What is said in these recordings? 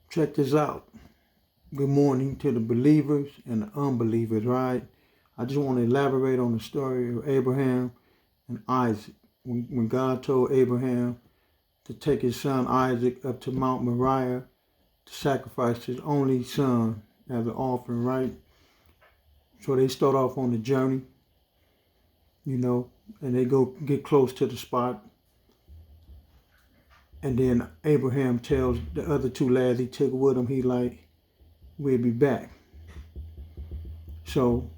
Check this out. Good morning to the believers and the unbelievers, right? I just want to elaborate on the story of Abraham and Isaac. When God told Abraham to take his son Isaac up to Mount Moriah to sacrifice his only son as an offering, right? So they start off on the journey, and they go get close to the spot. And then Abraham tells the other two lads he took with him, we'll be back. So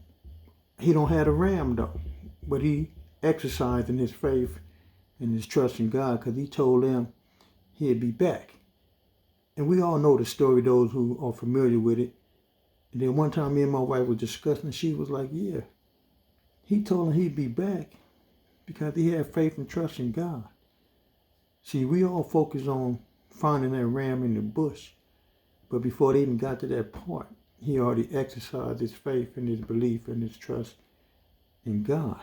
he don't have a ram though, but he exercised in his faith and his trust in God because he told them he'd be back. And we all know the story, those who are familiar with it. And then one time me and my wife were discussing, she was like, yeah, he told him he'd be back because he had faith and trust in God. See, we all focus on finding that ram in the bush. But before they even got to that part, he already exercised his faith and his belief and his trust in God.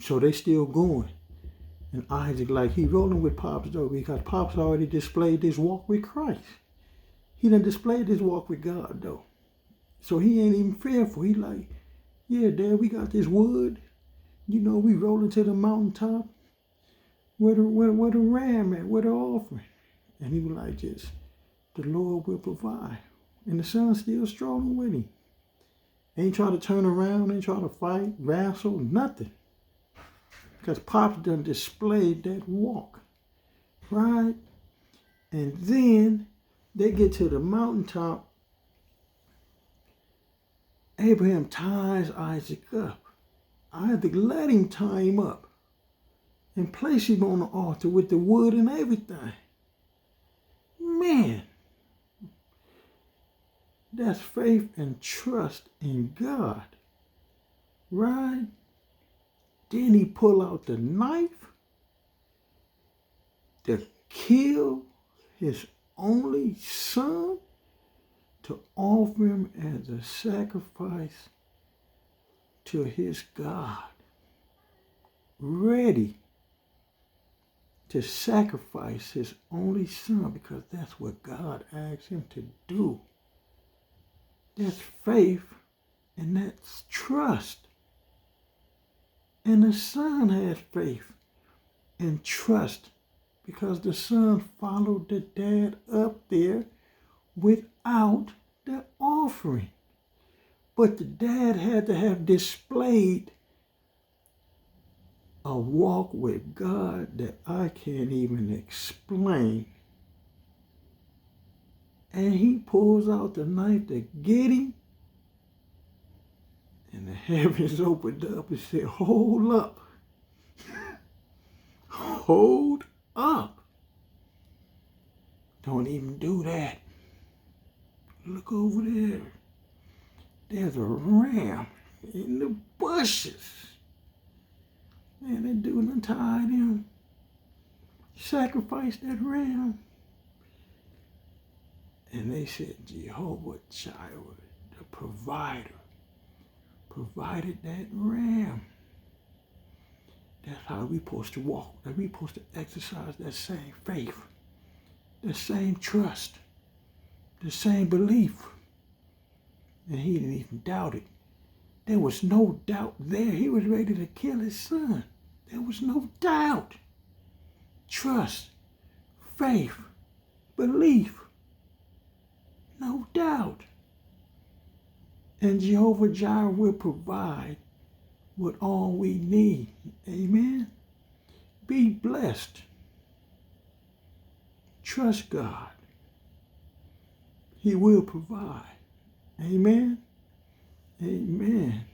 So they still going. And Isaac, he rolling with Pops though, because Pops already displayed this walk with Christ. He done displayed this walk with God though. So he ain't even fearful. He like, yeah, Dad, we got this wood. We rolling to the mountaintop. Where the ram at? Where the offering? And he was like, just, the Lord will provide. And the son's still strolling with him. Ain't trying to turn around, ain't trying to fight, wrestle, nothing. Because Pops done displayed that walk, right? And then they get to the mountaintop. Abraham ties Isaac up. Isaac let him tie him up and place him on the altar with the wood and everything. Man, that's faith and trust in God, right? Then he pull out the knife to kill his only son to offer him as a sacrifice to his God. Ready to sacrifice his only son because that's what God asked him to do. That's faith and that's trust. And the son had faith and trust because the son followed the dad up there without the offering. But the dad had to have displayed a walk with God that I can't even explain. And he pulls out the knife to get him. And the heavens opened up and said, hold up. Hold up. Don't even do that. Look over there. There's a ram in the bushes. And that dude untied him. Sacrificed that ram. And they said, Jehovah-Jireh, the provider, provided that ram. That's how we supposed to walk. That we supposed to exercise that same faith, the same trust, the same belief. And he didn't even doubt it. There was no doubt there. He was ready to kill his son. There was no doubt. Trust, faith, belief. No doubt. And Jehovah-Jireh will provide what all we need. Amen. Be blessed. Trust God. He will provide. Amen. Amen.